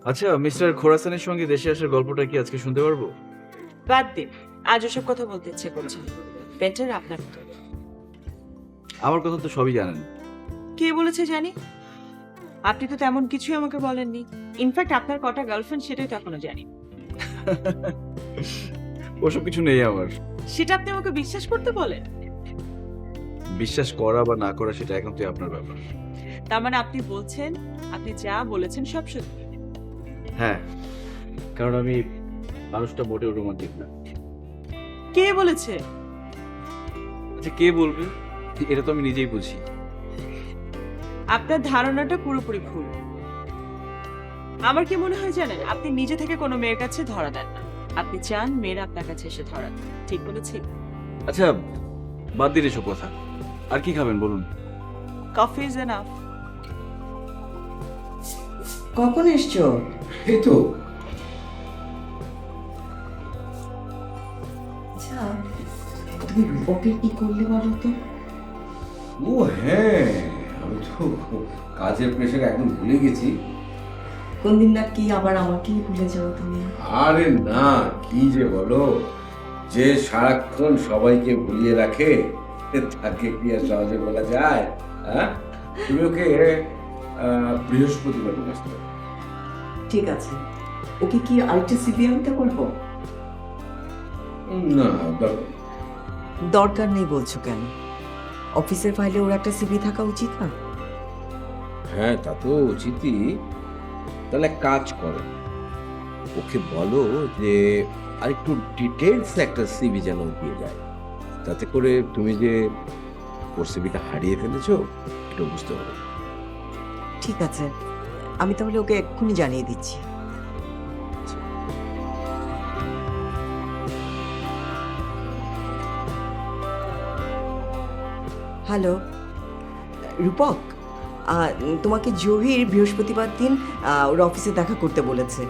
আচ্ছা, মিস্টার খোরাসানের সঙ্গে দেশে আসার গল্পটা কি আজকে শুনতে পারবো? বাদ দিন, আজ ওসব কথা বলতে ইচ্ছে করছে না। বেটার আপনার মতো। আমার কথা তো সবই জানেন। কে বলেছে জানি? আপনি তো তেমন কিছুই আমাকে বলেননি। ইনফ্যাক্ট আপনার কটা গার্লফ্রেন্ড সেটাই তো এখনো জানি। ওসব কিছু নেই আমার। সেটা আপনি আমাকে বিশ্বাস করতে বলেন? বিশ্বাস করা বা না করা সেটা এখন তো আপনার ব্যাপার। তার মানে আপনি বলছেন আপনি যা বলেছেন সব সত্যি? হ্যাঁ, কারণ আমি মানুষটা মোটেও রোমান্টিক না। কে বলেছে? আচ্ছা, কে বলবে? এটা তো আমি নিজেই বুঝি। আপনার ধারণাটা পুরোপুরি ভুল। আমার কি মনে হয় জানেন, আপনি নিজে থেকে কোনো মেয়ের কাছে ধরা দেন না। আপনি চান মেয়েরা আপনার কাছে এসে ধরা দেন। ঠিক বলেছি? আচ্ছা, বাদ দিন এসব কথা। আর কি খাবেন বলুন? Coffee is enough. কখন এসছো? এই তো। আচ্ছা, তুমি রূপকের কি করলে বলো তো? ও হ্যাঁ, আমি তো কাজের প্রেশারে একদম ভুলে গেছি। কোন দিন না কি আবার আমাকেই ভুলে যাও তুমি? আরে না, কি যে বলো, যে সারাক্ষণ সবাইকে ভুলিয়ে রাখে তাকে কি আর সহজে বলা যায়? হ্যাঁ, তুমি ওকে বৃহস্পতিবার নিয়ে আসতে পারো। ঠিক আছে, ওকে কি আরেকটা সিভি আনতে বলবো? না, দরকার নেই। দরকার নেই বলছো কেন? অফিসের ফাইলে ওর একটা সিভি থাকা উচিত না? হ্যাঁ, তা তো উচিতই। তাহলে এক কাজ করো, ওকে বলো যে আরেকটু ডিটেলস একটা সিভি যেন দিয়ে যায়, তাতে করে তুমি যে ওর সিভিটা হারিয়ে ফেলেছো এটা বুঝতে পারবে। ঠিক আছে, আমি তাহলে ওকে এক্ষুনি জানিয়ে দিচ্ছি। হ্যালো রূপক, তোমাকে জহির বৃহস্পতিবার দিন ওর অফিসে দেখা করতে বলেছে।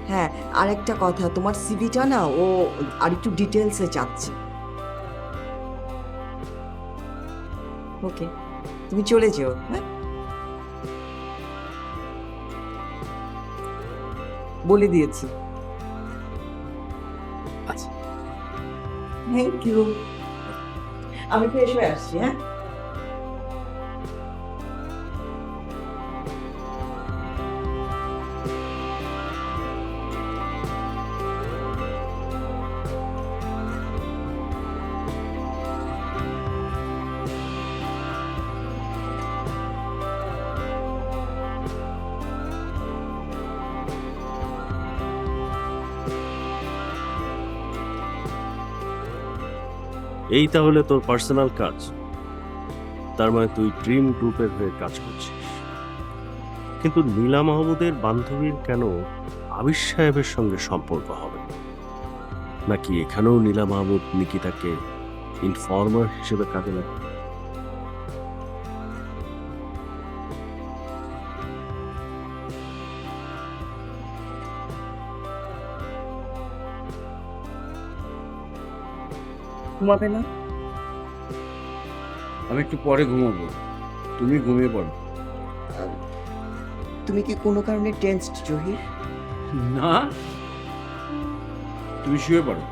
হ্যাঁ, আর একটা কথা, তোমার সিভিটা না ও আরেকটু ডিটেলসে চাচ্ছে। ওকে, তুমি চলে যেও। হ্যাঁ, বলে দিয়েছি। আচ্ছা, থ্যাংক ইউ। আমি ফ্রেশ হয়ে আসছি। হ্যাঁ, এই তাহলে তোর পার্সোনাল কাজ। তার মানে তুই ড্রিম গ্রুপের হয়ে কাজ করছিস। কিন্তু নীলা মাহমুদের বান্ধবীর কেন আবির সাহেবের সঙ্গে সম্পর্ক হবে? নাকি এখানেও নীলা মাহমুদ নিকিতাকে ইনফর্মার হিসেবে কাজে লাগে? ঘুমাবে না? আমি একটু পরে ঘুমাবো, তুমি ঘুমিয়ে পড়ো। তুমি কি কোনো কারণে টেন্সড জহির? না, তুমি শুয়ে পড়ো,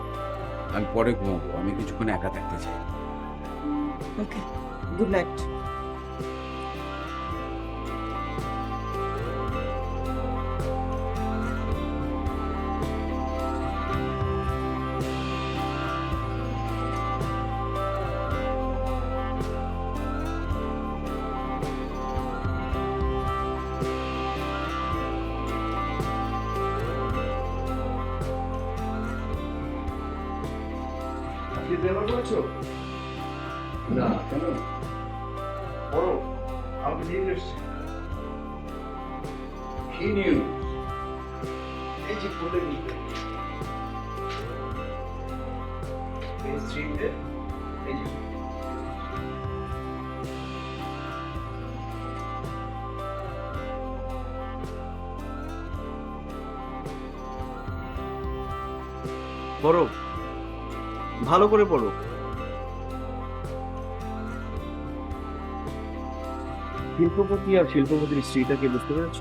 আমি পরে ঘুমাবো। আমি কিছুক্ষণ একা থাকতে চাই। ওকে, গুড নাইট। না, কেন? বড়, আমাকে নিয়ে এসছি। কি নিউজ? এই যে বলে নিতে। এই স্ট্রিমে এই যে পড়ো, ভালো করে পড়ো। শিল্পপতি আর শিল্পপতির স্ত্রীটাকে বুঝতে পেরেছ?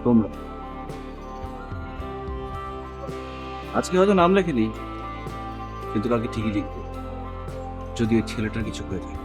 তোমরা আজকে হয়তো নাম লেখেনি, কিন্তু কালকে ঠিকই লিখবে যদি ওই ছেলেটার কিছু হয়ে থাকে।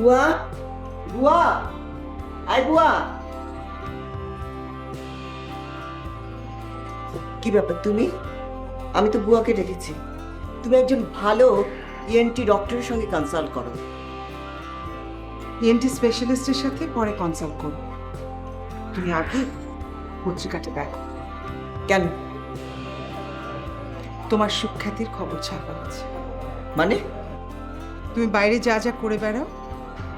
বুয়া, বুয়া, আই বুয়া। কি ব্যাপার তুমি? আমি তো বুয়াকে ডেকেছি। তুমি একজন ভালো ইএনটি ডক্টরের সঙ্গে কনসাল্ট করো। ইএনটি স্পেশালিস্টের সাথে পরে কনসাল্ট করো। তুমি আগে পত্রিকাটা দেখো, কেন? তোমার সুখ্যাতির খবর ছাপা হচ্ছে। মানে? তুমি বাইরে যা যা করে বেড়াও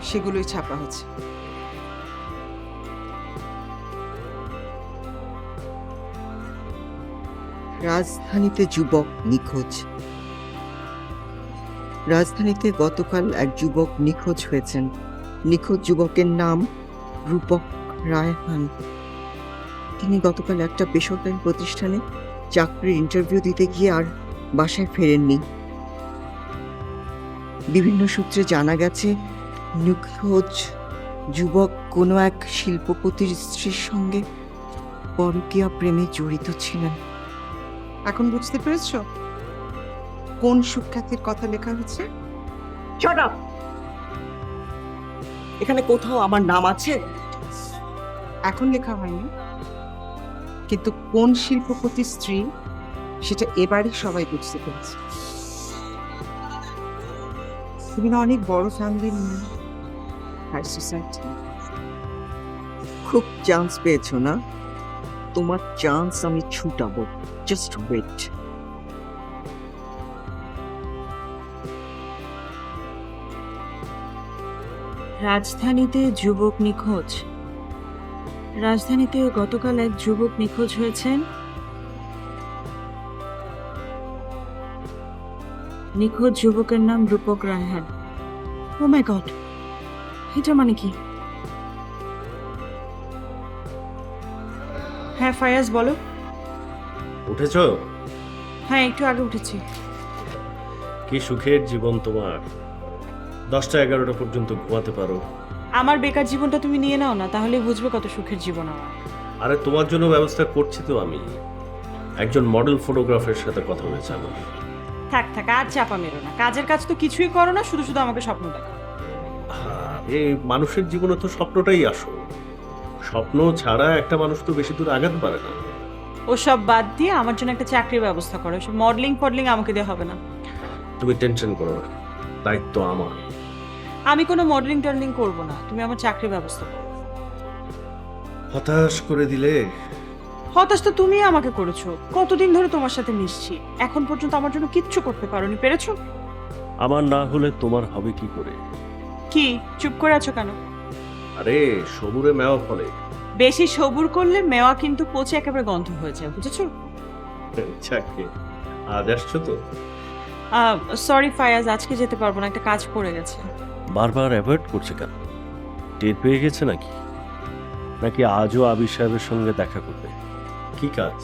সেগুলোই ছাপা হচ্ছে। রাজধানীতে যুবক নিখোঁজ। রাজধানীতে গতকাল এক যুবক নিখোঁজ হয়েছেন। নিখোঁজ যুবকের নাম রূপক রায়হান। তিনি গতকাল একটা বেসরকারি প্রতিষ্ঠানে চাকরির ইন্টারভিউ দিতে গিয়ে আর বাসায় ফেরেননি। বিভিন্ন সূত্রে জানা গেছে নিখোঁজ যুবক কোনো এক শিল্পপতির স্ত্রীর সঙ্গে পরকীয়া প্রেমে জড়িত ছিলেন। এখন বুঝতে পেরেছ কোন সুখ্যাতির কথা লেখা হচ্ছে? Shut up! এখানে কোথাও আমার নাম আছে? এখন লেখা হয়নি, কিন্তু কোন শিল্পপতির স্ত্রী সেটা এবারই সবাই বুঝতে পেরেছে। তুমি না অনেক বড় ফ্যামিলির মেয়ে, হাই সোসাইটি। খুব চান্স পেয়েছো না? তোমার চান্স আমি ছুটাবো। Just wait. রাজধানীতে যুবক নিখোঁজ। রাজধানীতে গতকাল এক যুবক নিখোঁজ হয়েছেন। নিখোঁজ যুবকের নাম রূপক রায়হান। ও মাই গড, এটা মানে কি? হ্যাঁ ফায়াজ, বলো। উঠেছো? হ্যাঁ, একটু আগে উঠেছি। কি সুখের জীবন তোমার, 10টা 11টা পর্যন্ত ঘুমাতে পারো। আমার বেকার জীবনটা তুমি নিয়ে নাও না, তাহলে বুঝবে কত সুখের জীবন আমার। আরে তোমার জন্য ব্যবস্থা করছি তো আমি। একজন মডেল ফটোগ্রাফারের সাথে কথা হয়েছে আমার। থাক থাক, আর চাপা মেরো না। কাজের কাজ তো কিছুই করো না, শুধু শুধু আমাকে স্বপ্ন দেখো। এই মানুষের জীবনে তো স্বপ্নটাই আসো। স্বপ্ন ছাড়া একটা মানুষ তো বেশি দূর আগাতে পারে না। ওসব বাদ দিয়ে আমার জন্য একটা চাকরির ব্যবস্থা করো। সব মডেলিং ফডলিং আমাকে দিয়ে হবে না। তুমি টেনশন করো না, দায়িত্ব আমার। আমি কোনো মডেলিং টডলিং করবো না, তুমি আমার চাকরির ব্যবস্থা করো। হতাশ করে দিলে। হতাশ তো তুমি আমাকে করেছো। কতদিন ধরে তোমার সাথে মিশছি, এখন পর্যন্ত আমার জন্য কিচ্ছু করতে পারোনি, পেরেছো? আমার না হলে তোমার হবে কি করে? কি চুপ করে আছো কেন? আরে সবুরে মেওয়া ফলে। বেশি সবুর করলে মেওয়া কিন্তু পচে একেবারে গন্ধ হয়ে যায়, বুঝেছো? যাকে আজ আসছো তো? সরি ফায়াজ, আজকে যেতে পারবো না, একটা কাজ পড়ে গেছে। বারবার অ্যাভয়েড করছে কেন? টের পেয়ে গেছে নাকি? নাকি আজও আবির সাহেবের সঙ্গে দেখা করবে? কি কাজ?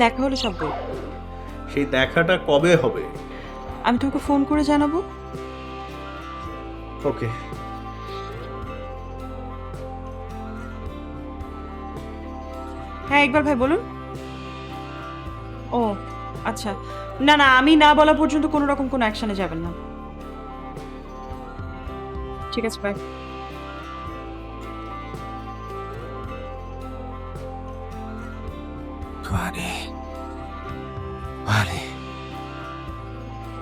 দেখা হলে সব বলবো। সেই দেখাটা কবে হবে? আমি তোমাকে ফোন করে জানাবো। ওকে। হ্যাঁ ইকবাল ভাই বলুন। ও আচ্ছা, না না, আমি না বলা পর্যন্ত কোনো রকম কোনো অ্যাকশনে যাবেন না। ঠিক আছে, bye. Funny. Funny.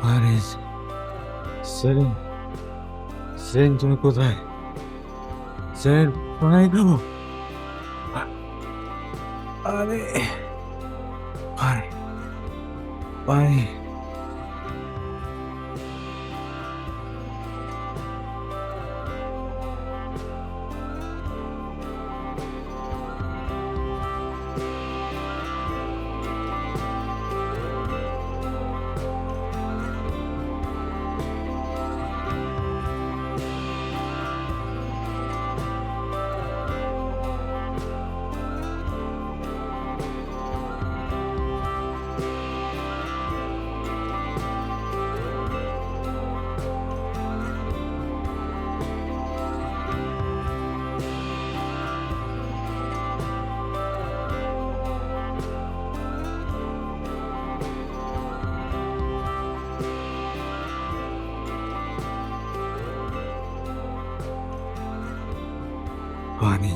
What is... Selin, Selin তুমি কোথায়? সেলিন কোথায় যাবো? আরে পানি, পানি। পানি।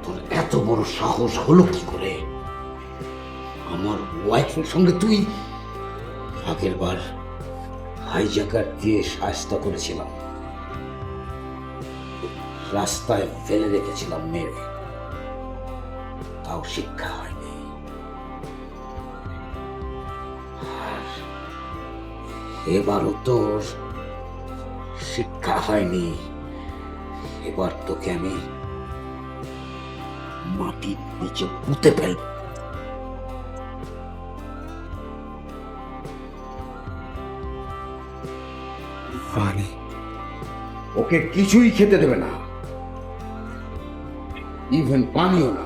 তোর এত বড় সাহস হলো কি করে? আমার ওয়াইফের সঙ্গে তুই আগের বার হাইজ্যাকার দিয়ে সাহায্য করেছিলাম, রাস্তায় ফেলে রেখেছিলাম মেরে, তাও শিক্ষা হয়নি। আর এবারও তোর শিক্ষা হয়নি। এবার তোকে আমি মাটির নিচে পুঁতে ফেলব। পানি। ওকে কিছুই খেতে দেবে না, ইভেন পানিও না।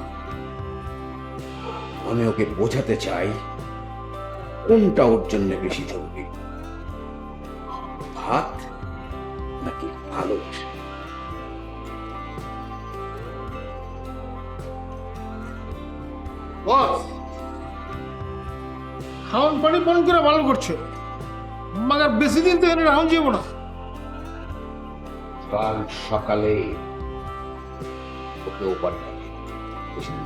আমি ওকে বোঝাতে চাই কোনটা ওর জন্য বেশি জরুরি, ভাত নাকি ভালোবাসা। বস, খাওয়ান পানি পান করে ভালো করছে, মাগার বেশি দিন তো এখানে রাহুল যাবো না। কাল সকালে ওকে ওপার যাবে, বুঝলি?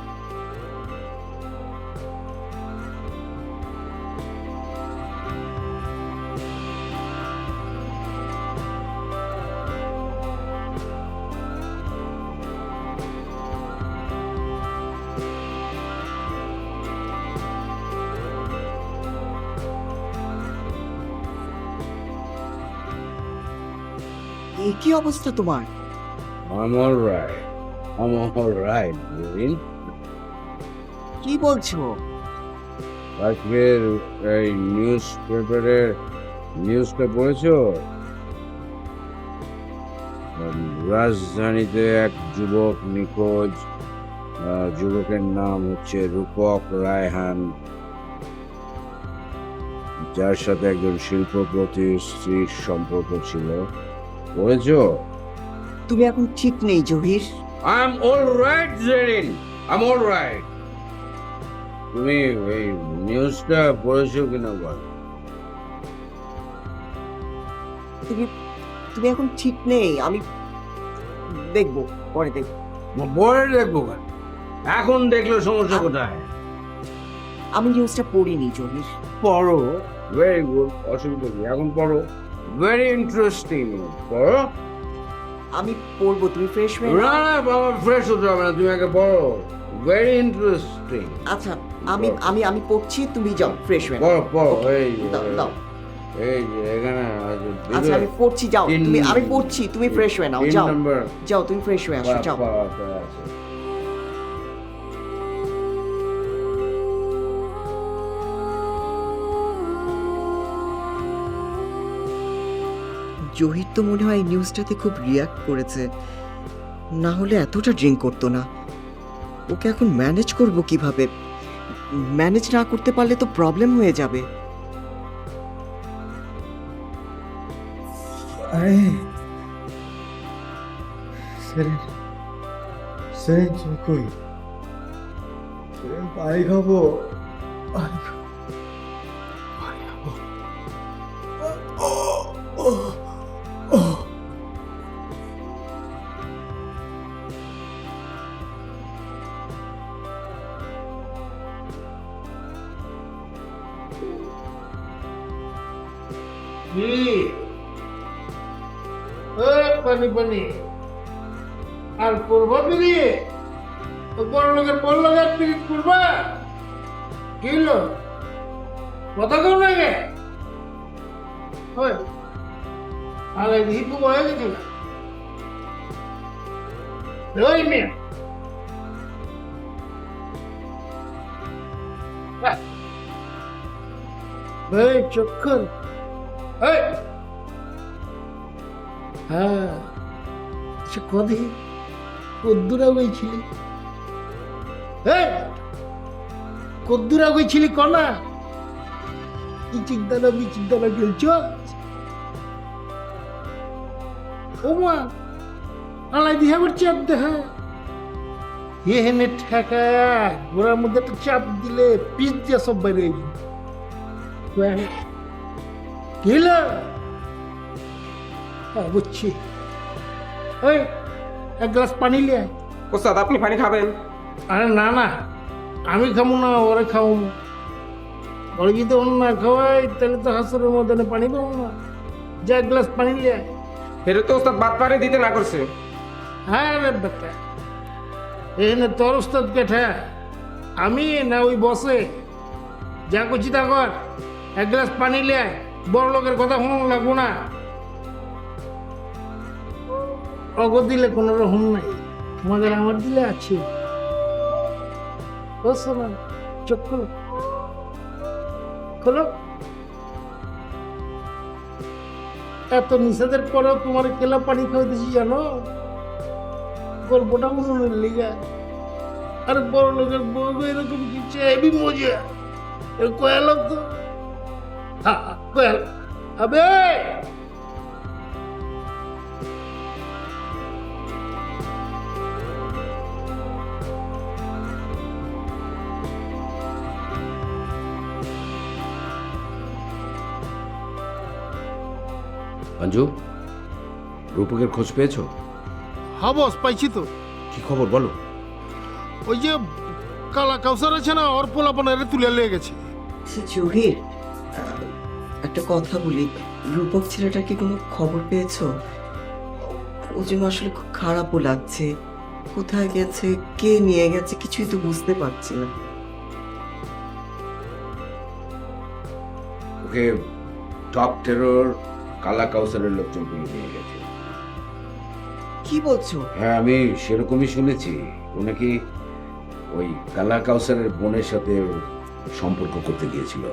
এই কি অবস্থা তোমার? I'm all right. I'm all right, Doreen. কি বলছো? আজকের এই নিউজপেপারের নিউজটা পড়েছো? রাজধানীতে এক যুবক নিখোঁজ। যুবকের নাম হচ্ছে রূপক রায়হান, যার সাথে একজন শিল্পপতির স্ত্রীর সম্পর্ক ছিল। পড়েছো? তুমি এখন ঠিক নেই Zahir. I'm all right, Zerin. I'm all right. তুমি এই নিউজটা পড়েছো কিনা বল? তুমি এখন ঠিক নেই। আমি দেখবো, পরে দেখবো। পরে দেখবো কেন? এখন দেখলে সমস্যা কোথায়? আমি নিউজটা পড়িনি জহির। পড়ো, ভেরি গুড, অসুবিধা নেই, এখন পড়ো, ভেরি ইন্টারেস্টিং। পড়ো। আমি পড়বো, তুমি ফ্রেশ হয়ে না না বাবা, ফ্রেশ হতে হবে না, তুমি আগে পড়ো, ভেরি ইন্টারেস্টিং। আচ্ছা আমি আমি আমি পড়ছি, তুমি যাও ফ্রেশ হয়ে নাও। পড়ো পড়ো এই দাও, দাও। এই যে এখানে আছে, আচ্ছা আমি পড়ছি, যাও তিন- তুমি, আমি পড়ছি, তুমি ফ্রেশ হয়ে নাও, 3 যাও নম্বর যাও, তুমি ফ্রেশ হয়ে আসো, যাও। পাড়াতে আছে। জহির তো মনে হয় এই নিউজটাতে খুব রিয়াক্ট করেছে, না হলে এতটা ড্রিঙ্ক করতো না। ওকে এখন ম্যানেজ করব কিভাবে? ম্যানেজ না করতে পারলে তো প্রবলেম হয়ে যাবে। আরে সেরেন, সেরেন তুমি কই? সেরেন পানি খাবো, পানি খাবো, পানি খাবো। পানি পানি আর করবো বেরিয়ে বড় লোকের বড় লোকের পিরিত করবা, কি হলো কথা কেউ লাগে? আর হিপু হয়ে গেছে না ওই মেয়ে ভাই চক্ষর হ্যাঁ সে কদে কদ্দুরা গেছিলি, কদ্দুরা গেছিলি কনা কি চিন্তাটা বিচিন্তাটা খেলছ? ওমা আলাই দিহা করছি আর দেখা এ হেনে ঠেকায়া ঘোড়ার মধ্যে একটা চাপ দিলে পিস দিয়ে সব বাইরে গেল। বুঝছি, ওই এক গ্লাস পানি লিয়ে। ওস্তাদ আপনি পানি খাবেন? আরে না না, আমি খাবো না, ওরে খাবো। ওরে যদি অন্য না খাওয়াই তাহলে তো হাসুরের মধ্যে পানি পাবো না। যা এক গ্লাস পানি লিয়ে। ফেরত তো ওস্তাদ ভাত পানি দিতে না করছে। হ্যাঁ রে বেটা, এখানে তোর উস্তাদ কেঠা আমি না ওই বসে? যা করছি তা কর, এক গ্লাস পানি লিয়ে। বড় লোকের কথা শুনুন লাগবো না, অগ দিলে কোনো রকম নাই, তোমাদের আমার দিলে আছে। না চোখ খোলো, খোলো। এত নিষেধের পরেও তোমার কেলা পানি খাওয়াইতেছি জানো? গল্পটা মনের লিগা। আর বড় লোকের বউ এরকম কিছু হেবি মজা কয়াল তো কয়াল আবে অঞ্জু, রূপকের খোঁজ পেয়েছো? হ্যাঁ বস, পাইছি তো। কি খবর বলো? ওই যে কালা কাউসার আছে না, ওর পোলাপনের তুলে লেগে গেছে। জহির, একটা কথা বলি, রূপক ছেলেটার কি কোনো খবর পেয়েছো? ও জন্য আসলে খুব খারাপও লাগছে। কোথায় গেছে, কে নিয়ে গেছে, কিছুই তো বুঝতে পারছি না। ওকে টপ টেরর কালা কাউসারের লোকজনগুলো নিয়ে গেছে। কি বলছো? হ্যাঁ আমি সেরকমই শুনেছি। ও নাকি ওই কালা কাউসারের বোনের সাথে সম্পর্ক করতে গিয়েছিল।